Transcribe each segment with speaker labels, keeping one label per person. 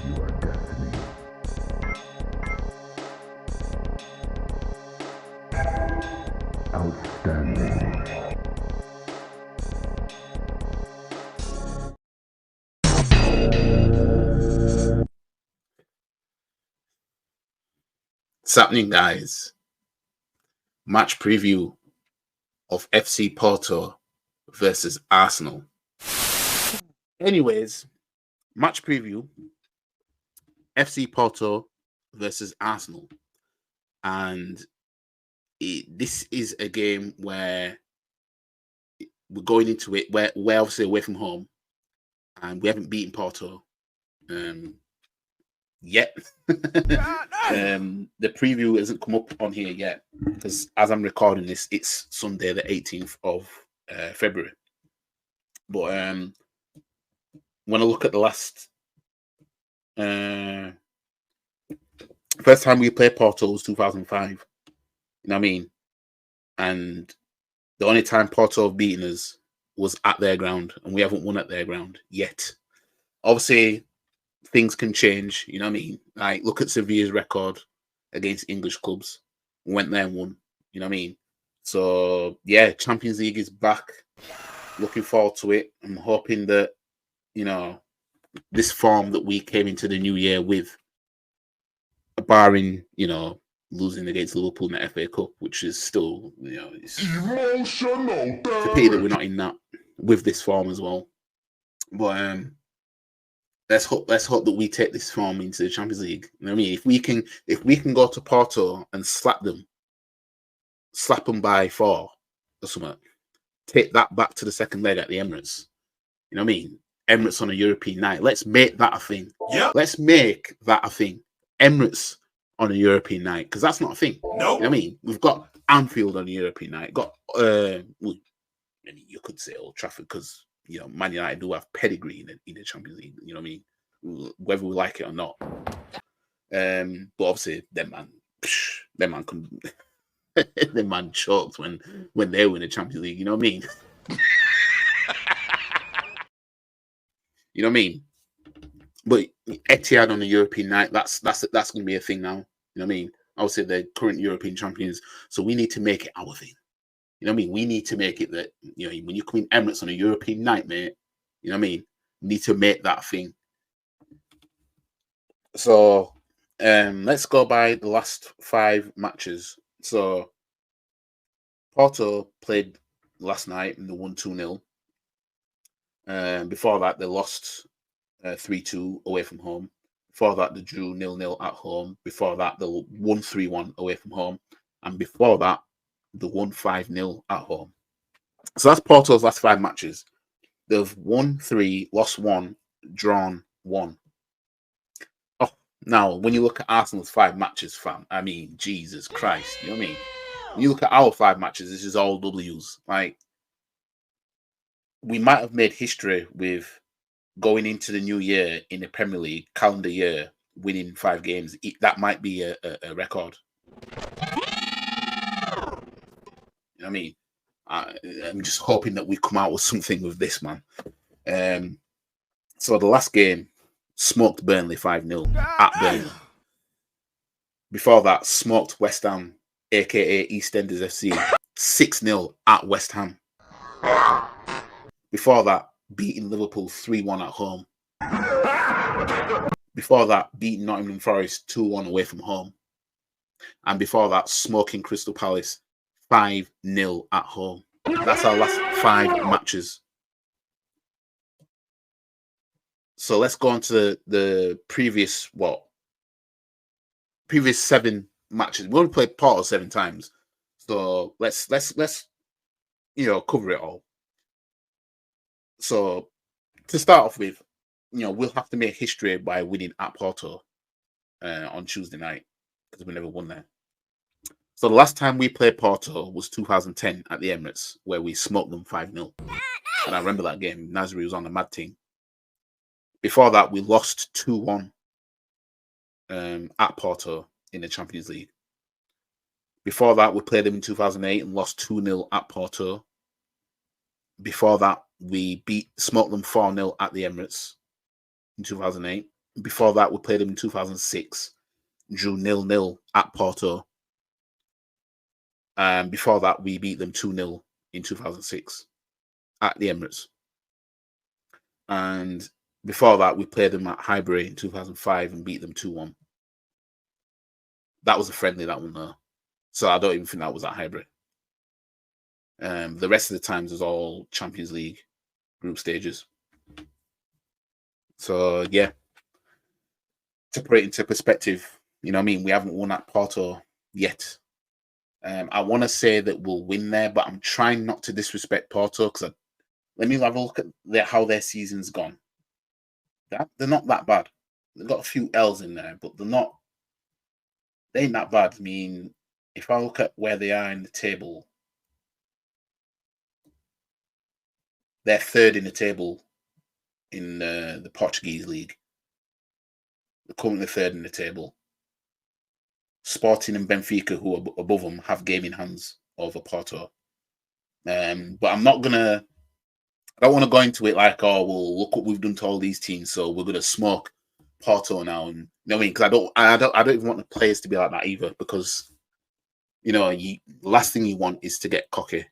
Speaker 1: your destiny. Outstanding.
Speaker 2: What's happening, guys? Match preview of FC Porto versus Arsenal. Anyways, match preview FC Porto versus Arsenal. And this is a game where we're going into it, we're obviously away from home, and we haven't beaten Porto yet. The preview hasn't come up on here yet because as I'm recording this, it's Sunday the 18th of February. But when I look at the last first time we played Porto was 2005. You know what I mean? And the only time Porto have beaten us was at their ground, and we haven't won at their ground yet. Obviously, things can change, you know what I mean? Like, look at Sevilla's record against English clubs. We went there and won, you know what I mean? So, yeah, Champions League is back. Looking forward to it. I'm hoping that, you know, this form that we came into the new year with, barring, you know, losing against Liverpool in the FA Cup, which is still, you know, it's a pity that we're not in that with this form as well. But, let's hope that we take this form into the Champions League. You know what I mean? If we can go to Porto and slap them by 4 or something, take that back to the second leg at the Emirates. You know what I mean? Emirates on a European night. Let's make that a thing. Yeah. Let's make that a thing. Emirates on a European night, because that's not a thing. No. You know what I mean? We've got Anfield on a European night. Got you could say Old Trafford because, you know, Man United do have pedigree in the Champions League. You know what I mean? Whether we like it or not. But obviously, them man choked when they win the Champions League. You know what I mean? You know what I mean? But Etihad on the European night, that's going to be a thing now. You know what I mean? Obviously, they're current European champions, so we need to make it our thing. You know what I mean? We need to make it that, you know, when you come in Emirates on a European night, mate, you know what I mean? We need to make that thing. So, let's go by the last 5 matches. So, Porto played last night and they won 2-0. Before that, they lost 3-2 away from home. Before that, they drew 0-0 at home. Before that, they won 3-1 away from home. And before that, they won 5-0 at home. So that's Porto's last 5 matches. They've won 3, lost 1, drawn 1. Oh, now, when you look at Arsenal's 5 matches, fam, I mean, Jesus Christ, you know what I mean? When you look at our 5 matches, this is all W's. Like, we might have made history with going into the new year in the Premier League calendar year, winning 5 games. That might be a record. You know what I mean? I'm just hoping that we come out with something with this, man. So the last game, smoked Burnley 5-0 at Burnley. Before that, smoked West Ham, aka EastEnders FC, 6-0 at West Ham. Before that, beating Liverpool 3-1 at home. Before that, beating Nottingham Forest 2-1 away from home. And before that, smoking Crystal Palace 5-0 at home. That's our last 5 matches. So let's go on to the previous 7 matches. We only played Porto 7 times. So let's you know, cover it all. So to start off with, you know, we'll have to make history by winning at Porto on Tuesday night because we never won there. So the last time we played Porto was 2010 at the Emirates, where we smoked them 5-0. And I remember that game. Nasri was on the mad team. Before that, we lost 2-1 at Porto in the Champions League. Before that, we played them in 2008 and lost 2-0 at Porto. Before that, we smoked them 4-0 at the Emirates in 2008. Before that, we played them in 2006, drew 0-0 at Porto. Before that, we beat them 2-0 in 2006 at the Emirates. And before that, we played them at Highbury in 2005 and beat them 2-1. That was a friendly, that one, though. So I don't even think that was at Highbury. The rest of the times was all Champions League group stages. So, yeah. To put it into perspective, you know what I mean? We haven't won at Porto yet. I want to say that we'll win there, but I'm trying not to disrespect Porto because let me have a look at how their season's gone. They're not that bad. They've got a few L's in there, but they ain't that bad. I mean, if I look at where they are in the table, they're third in the table in the Portuguese league. They're currently third in the table. Sporting and Benfica, who are above them, have game in hands over Porto. But I don't want to go into it like, oh, well, look what we've done to all these teams, so we're going to smoke Porto now. And you know what I mean? Because I don't even want the players to be like that either, because you know, the last thing you want is to get cocky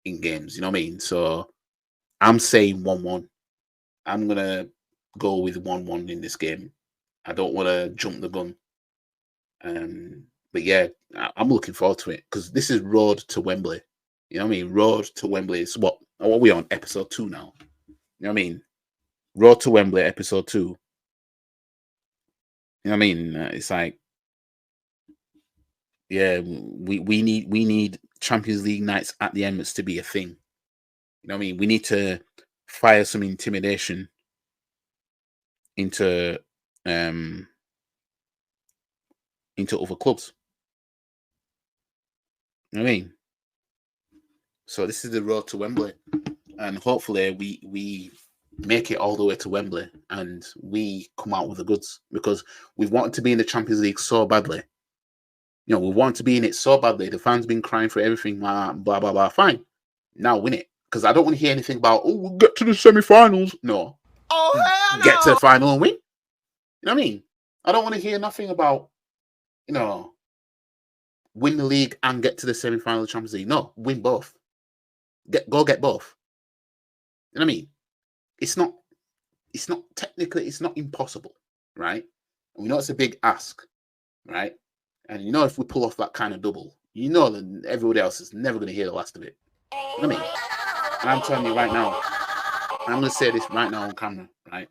Speaker 2: in games. You know what I mean? So I'm saying 1-1. I'm gonna go with 1-1 in this game. I don't want to jump the gun. But yeah, I'm looking forward to it because this is road to Wembley. You know what I mean? Road to Wembley is what are we on? Episode 2 now. You know what I mean? Road to Wembley, episode 2. You know what I mean? It's like, yeah, we need Champions League nights at the Emirates to be a thing. You know what I mean? We need to fire some intimidation into other clubs. You know what I mean? So this is the road to Wembley, and hopefully we make it all the way to Wembley and we come out with the goods, because we've wanted to be in the Champions League so badly. You know, we want to be in it so badly. The fans been crying for everything, blah blah blah. Fine, now win it, because I don't want to hear anything about, oh, we'll get to the semi-finals. No, get to the final and win. You know what I mean? I don't want to hear nothing about, you know, win the league and get to the semi-final of the Champions League. No, win both. Go get both. You know what I mean? It's not technically, it's not impossible, right? And we know it's a big ask, right? And you know, if we pull off that kind of double, you know that everybody else is never going to hear the last of it. You know what I mean? And I'm telling you right now, I'm going to say this right now on camera, right?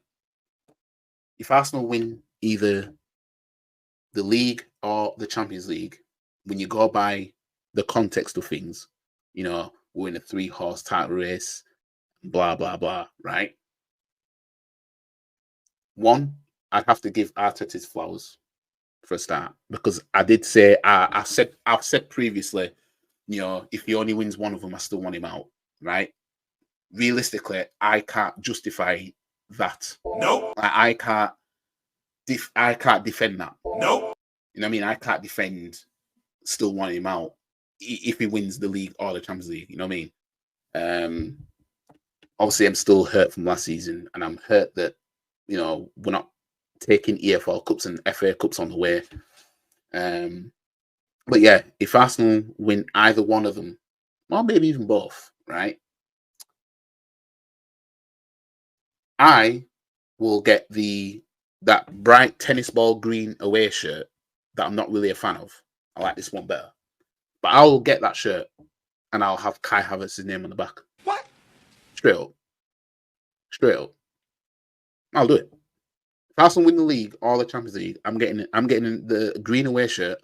Speaker 2: If Arsenal win either the league or the Champions League, when you go by the context of things, you know, we're in a 3-horse title race, blah, blah, blah, right? One, I'd have to give Arteta his flowers for a start, because I did say, I've said previously, you know, if he only wins one of them, I still want him out, right? Realistically, I can't justify that.
Speaker 3: Nope.
Speaker 2: I can't defend that.
Speaker 3: Nope.
Speaker 2: You know what I mean? I can't defend still wanting him out if he wins the league or the Champions League. You know what I mean? Obviously, I'm still hurt from last season, and I'm hurt that, you know, we're not taking EFL Cups and FA Cups on the way. But yeah, if Arsenal win either one of them, or maybe even both, right? I will get that bright tennis ball green away shirt that I'm not really a fan of. I like this one better. But I'll get that shirt and I'll have Kai Havertz's name on the back.
Speaker 3: What?
Speaker 2: Straight up. I'll do it. If Arsenal win the league or the Champions League, I'm getting the green away shirt,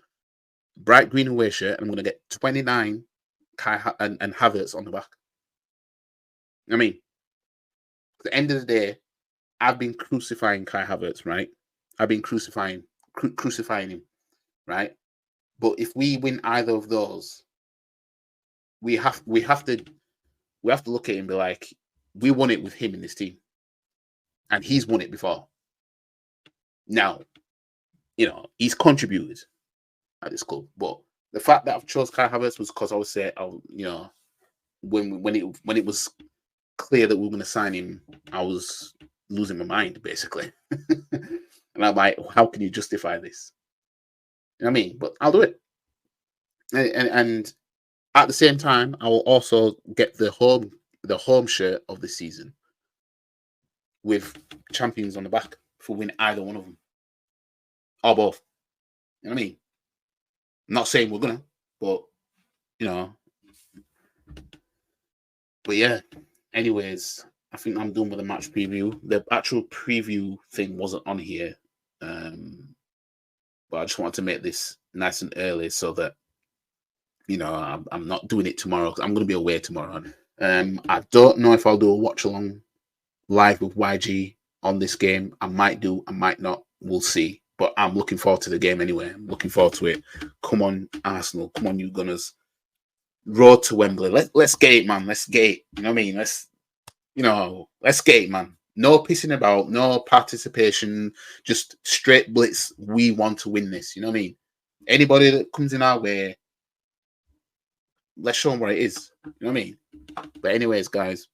Speaker 2: bright green away shirt, and I'm going to get 29 Kai and Havertz on the back. You know what I mean? At the end of the day, I've been crucifying Kai Havertz, right? I've been crucifying him, right? But if we win either of those, we have to look at him and be like, we won it with him in this team, and he's won it before. Now, you know, he's contributed at this club, but the fact that I've chose Kai Havertz was because I would say, you know, when it was clear that we were going to sign him, I was losing my mind basically. And I'm like, how can you justify this? You know what I mean? But I'll do it. And at the same time, I will also get the home shirt of the season with champions on the back for win either one of them or both. You know what I mean? I'm not saying we're gonna, but you know. But yeah. Anyways, I think I'm done with the match preview. The actual preview thing wasn't on here, but I just wanted to make this nice and early so that I'm not doing it tomorrow because I'm going to be away tomorrow. I don't know if I'll do a watch along live with YG on this game. I might do, I might not. We'll see. But I'm looking forward to the game anyway. I'm looking forward to it. Come on, Arsenal. Come on, you Gunners. Road to Wembley. Let's get it, man. Let's get it. You know what I mean? Let's get it, man. No pissing about, no participation, just straight blitz. We want to win this. You know what I mean? Anybody that comes in our way, let's show them what it is. You know what I mean? But anyways, guys,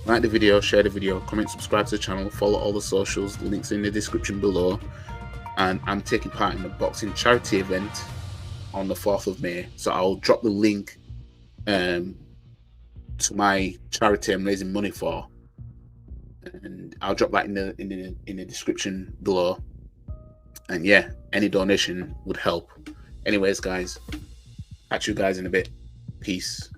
Speaker 2: like the video, share the video, comment, subscribe to the channel, follow all the socials. The links in the description below. And I'm taking part in the boxing charity event on the 4th of May. So I'll drop the link to my charity I'm raising money for, and I'll drop that in the description below. And yeah, any donation would help. Anyways, guys, catch you guys in a bit. Peace.